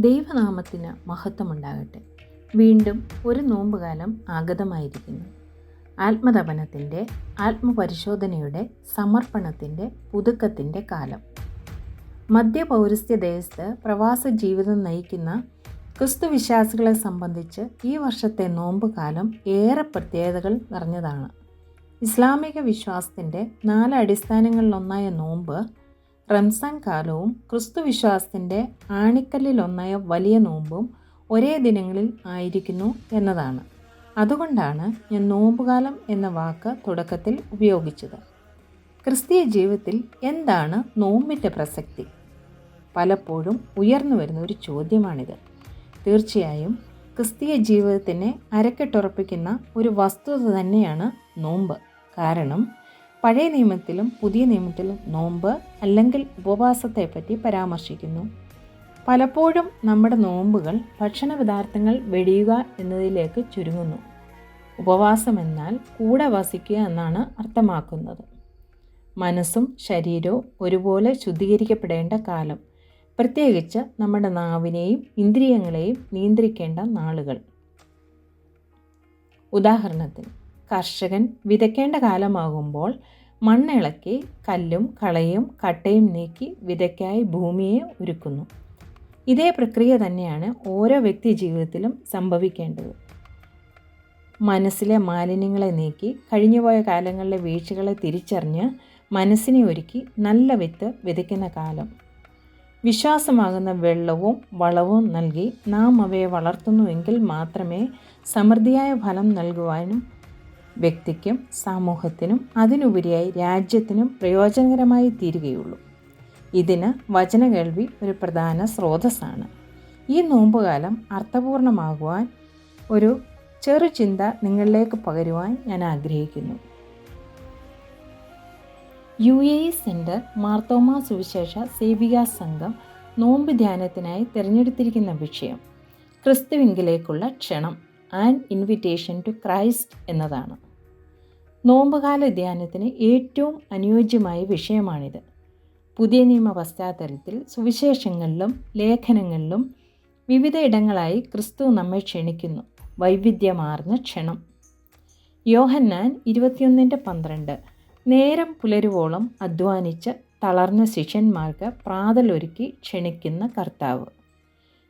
ദൈവനാമത്തിന് മഹത്വമുണ്ടാകട്ടെ. വീണ്ടും ഒരു നോമ്പുകാലം ആഗതമായിരിക്കുന്നു. ആത്മതപനത്തിൻ്റെ, ആത്മപരിശോധനയുടെ, സമർപ്പണത്തിൻ്റെ, പുതുക്കത്തിൻ്റെ കാലം. മധ്യപൗരസ്ത്യ ദേശത്ത് പ്രവാസ ജീവിതം നയിക്കുന്ന ക്രിസ്തുവിശ്വാസികളെ സംബന്ധിച്ച് ഈ വർഷത്തെ നോമ്പുകാലം ഏറെ പ്രത്യേകതകൾ നിറഞ്ഞതാണ്. ഇസ്ലാമിക വിശ്വാസത്തിൻ്റെ 4 അടിസ്ഥാനങ്ങളിലൊന്നായ നോമ്പ്, റംസാൻ കാലവും ക്രിസ്തുവിശ്വാസത്തിൻ്റെ ആണിക്കല്ലിലൊന്നായ വലിയ നോമ്പും ഒരേ ദിനങ്ങളിൽ ആയിരിക്കുന്നു എന്നതാണ്. അതുകൊണ്ടാണ് ഞാൻ നോമ്പുകാലം എന്ന വാക്ക് തുടക്കത്തിൽ ഉപയോഗിച്ചത്. ക്രിസ്തീയ ജീവിതത്തിൽ എന്താണ് നോമ്പിൻ്റെ പ്രസക്തി? പലപ്പോഴും ഉയർന്നു വരുന്ന ഒരു ചോദ്യമാണിത്. തീർച്ചയായും ക്രിസ്തീയ ജീവിതത്തിനെ അരക്കെട്ടുറപ്പിക്കുന്ന ഒരു വസ്തുത തന്നെയാണ് നോമ്പ്. കാരണം പഴയ നിയമത്തിലും പുതിയ നിയമത്തിലും നോമ്പ് അല്ലെങ്കിൽ ഉപവാസത്തെപ്പറ്റി പരാമർശിക്കുന്നു. പലപ്പോഴും നമ്മുടെ നോമ്പുകൾ ഭക്ഷണ പദാർത്ഥങ്ങൾ വെടിയുക എന്നതിലേക്ക് ചുരുങ്ങുന്നു. ഉപവാസം എന്നാൽ കൂടെ വസിക്കുക എന്നാണ് അർത്ഥമാക്കുന്നത്. മനസ്സും ശരീരവും ഒരുപോലെ ശുദ്ധീകരിക്കപ്പെടേണ്ട കാലം, പ്രത്യേകിച്ച് നമ്മുടെ നാവിനെയും ഇന്ദ്രിയങ്ങളെയും നിയന്ത്രിക്കേണ്ട നാളുകൾ. ഉദാഹരണത്തിന്, കർഷകൻ വിതയ്ക്കേണ്ട കാലമാകുമ്പോൾ മണ്ണിളക്കി കല്ലും കളയും കട്ടയും നീക്കി വിതയ്ക്കായി ഭൂമിയെ ഒരുക്കുന്നു. ഇതേ പ്രക്രിയ തന്നെയാണ് ഓരോ വ്യക്തി ജീവിതത്തിലും സംഭവിക്കേണ്ടത്. മനസ്സിലെ മാലിന്യങ്ങളെ നീക്കി കഴിഞ്ഞുപോയ കാലങ്ങളിലെ വീഴ്ചകളെ തിരിച്ചറിഞ്ഞ് മനസ്സിനെ ഒരുക്കി നല്ല വിത്ത് വിതയ്ക്കുന്ന കാലം. വിശ്വാസമാകുന്ന വെള്ളവും വളവും നൽകി നാം അവയെ വളർത്തുന്നുവെങ്കിൽ മാത്രമേ സമൃദ്ധിയായ ഫലം നൽകുവാനും വ്യക്തിക്കും സമൂഹത്തിനും അതിനുപരിയായി രാജ്യത്തിനും പ്രയോജനകരമായി തീരുകയുള്ളൂ. ഇതിന് വചനകേൾവി ഒരു പ്രധാന സ്രോതസ്സാണ്. ഈ നോമ്പുകാലം അർത്ഥപൂർണമാകുവാൻ ഒരു ചെറു ചിന്ത നിങ്ങളിലേക്ക് പകരുവാൻ ഞാൻ ആഗ്രഹിക്കുന്നു. UAE സെൻറ്റർ മാർത്തോമാ സുവിശേഷ സേവികാ സംഘം നോമ്പ് ധ്യാനത്തിനായി തിരഞ്ഞെടുത്തിരിക്കുന്ന വിഷയം ക്രിസ്തുവിങ്കിലേക്കുള്ള ക്ഷണം ആൻഡ് ഇൻവിറ്റേഷൻ ടു ക്രൈസ്റ്റ് എന്നതാണ്. നോമ്പുകാല ധ്യാനത്തിന് ഏറ്റവും അനുയോജ്യമായ വിഷയമാണിത്. പുതിയ നിയമ പശ്ചാത്തലത്തിൽ സുവിശേഷങ്ങളിലും ലേഖനങ്ങളിലും വിവിധ ഇടങ്ങളായി ക്രിസ്തു നമ്മെ ക്ഷണിക്കുന്നു. വൈവിധ്യമാർന്ന ക്ഷണം. യോഹന്നാൻ 21:12 നേരം പുലരുവോളം അധ്വാനിച്ച് തളർന്ന ശിഷ്യന്മാർക്ക് പ്രാതലൊരുക്കി ക്ഷണിക്കുന്ന കർത്താവ്.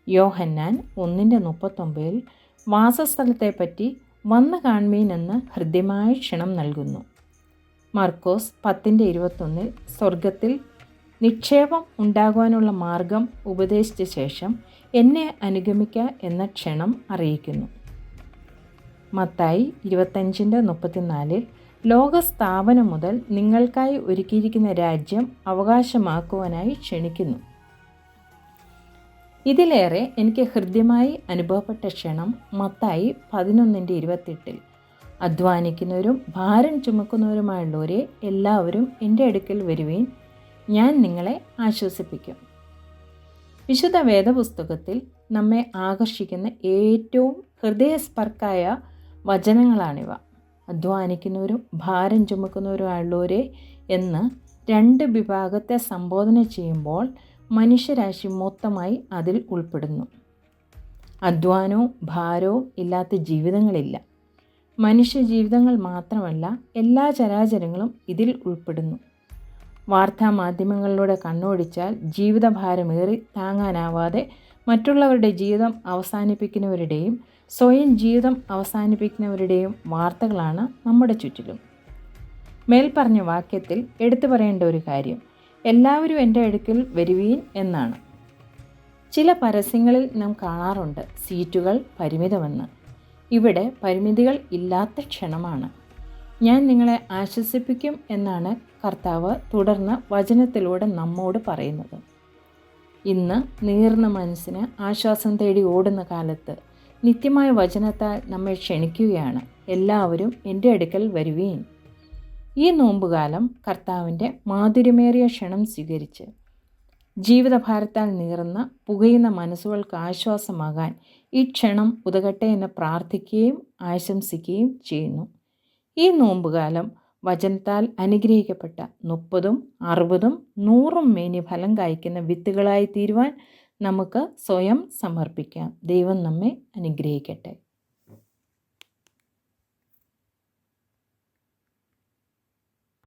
യോഹന്നാൻ 1:39 വാസസ്ഥലത്തെപ്പറ്റി വന്നു കാൺമീൻ എന്ന് ഹൃദ്യമായ ക്ഷണം നൽകുന്നു. മർക്കോസ് 10:21 സ്വർഗത്തിൽ നിക്ഷേപം ഉണ്ടാകുവാനുള്ള മാർഗം ഉപദേശിച്ച ശേഷം എന്നെ അനുഗമിക്കുക എന്ന ക്ഷണം അറിയിക്കുന്നു. മത്തായി 25:34 ലോകസ്ഥാപനം മുതൽ നിങ്ങൾക്കായി ഒരുക്കിയിരിക്കുന്ന രാജ്യം അവകാശമാക്കുവാനായി ക്ഷണിക്കുന്നു. ഇതിലേറെ എനിക്ക് ഹൃദ്യമായി അനുഭവപ്പെട്ട ക്ഷണം മത്തായി 11:28 അധ്വാനിക്കുന്നവരും ഭാരം ചുമക്കുന്നവരുമായുള്ളവരെ എല്ലാവരും എൻ്റെ അടുക്കൽ വരുവീൻ, ഞാൻ നിങ്ങളെ ആശ്വസിപ്പിക്കും. വിശുദ്ധ വേദപുസ്തകത്തിൽ നമ്മെ ആകർഷിക്കുന്ന ഏറ്റവും ഹൃദയസ്പർക്കായ വചനങ്ങളാണിവ. അധ്വാനിക്കുന്നവരും ഭാരം ചുമക്കുന്നവരുമായുള്ളവരെ എന്ന് 2 വിഭാഗത്തെ സംബോധന ചെയ്യുമ്പോൾ മനുഷ്യരാശി മൊത്തമായി അതിൽ ഉൾപ്പെടുന്നു. അധ്വാനവും ഭാരവും ഇല്ലാത്ത ജീവിതങ്ങളില്ല. മനുഷ്യ ജീവിതങ്ങൾ മാത്രമല്ല, എല്ലാ ചരാചരങ്ങളും ഇതിൽ ഉൾപ്പെടുന്നു. വാർത്താമാധ്യമങ്ങളിലൂടെ കണ്ണോടിച്ചാൽ ജീവിതഭാരമേറി താങ്ങാനാവാതെ മറ്റുള്ളവരുടെ ജീവിതം അവസാനിപ്പിക്കുന്നവരുടെയും സ്വയം ജീവിതം അവസാനിപ്പിക്കുന്നവരുടെയും വാർത്തകളാണ് നമ്മുടെ ചുറ്റിലും. മേൽപ്പറഞ്ഞ വാക്യത്തിൽ എടുത്തു പറയേണ്ട ഒരു കാര്യം എല്ലാവരും എൻ്റെ അടുക്കൽ വരുവീൻ എന്നാണ്. ചില പരസ്യങ്ങളിൽ നാം കാണാറുണ്ട് സീറ്റുകൾ പരിമിതമെന്ന്. ഇവിടെ പരിമിതികൾ ഇല്ലാത്ത ക്ഷണമാണ്. ഞാൻ നിങ്ങളെ ആശ്വസിപ്പിക്കും എന്നാണ് കർത്താവ് തുടർന്ന് വചനത്തിലൂടെ നമ്മോട് പറയുന്നത്. ഇന്ന് നീർന്ന മനസ്സിന് ആശ്വാസം തേടി ഓടുന്ന കാലത്ത് നിത്യമായ വചനത്താൽ നമ്മെ ക്ഷണിക്കുകയാണ്, എല്ലാവരും എൻ്റെ അടുക്കൽ വരുവീൻ. ഈ നോമ്പുകാലം കർത്താവിൻ്റെ മാധുര്യമേറിയ ക്ഷണം സ്വീകരിച്ച് ജീവിതഭാരത്താൽ നീറുന്ന പുകയുന്ന മനസ്സുകൾക്ക് ആശ്വാസമാകാൻ ഈ ക്ഷണം ഉതകട്ടെ എന്ന് പ്രാർത്ഥിക്കുകയും ആശംസിക്കുകയും ചെയ്യുന്നു. ഈ നോമ്പുകാലം വചനത്താൽ അനുഗ്രഹിക്കപ്പെട്ട 30, 60, 100 മേനി ഫലം കായ്ക്കുന്ന വിത്തുകളായി തീരുവാൻ നമുക്ക് സ്വയം സമർപ്പിക്കാം. ദൈവം നമ്മെ അനുഗ്രഹിക്കട്ടെ.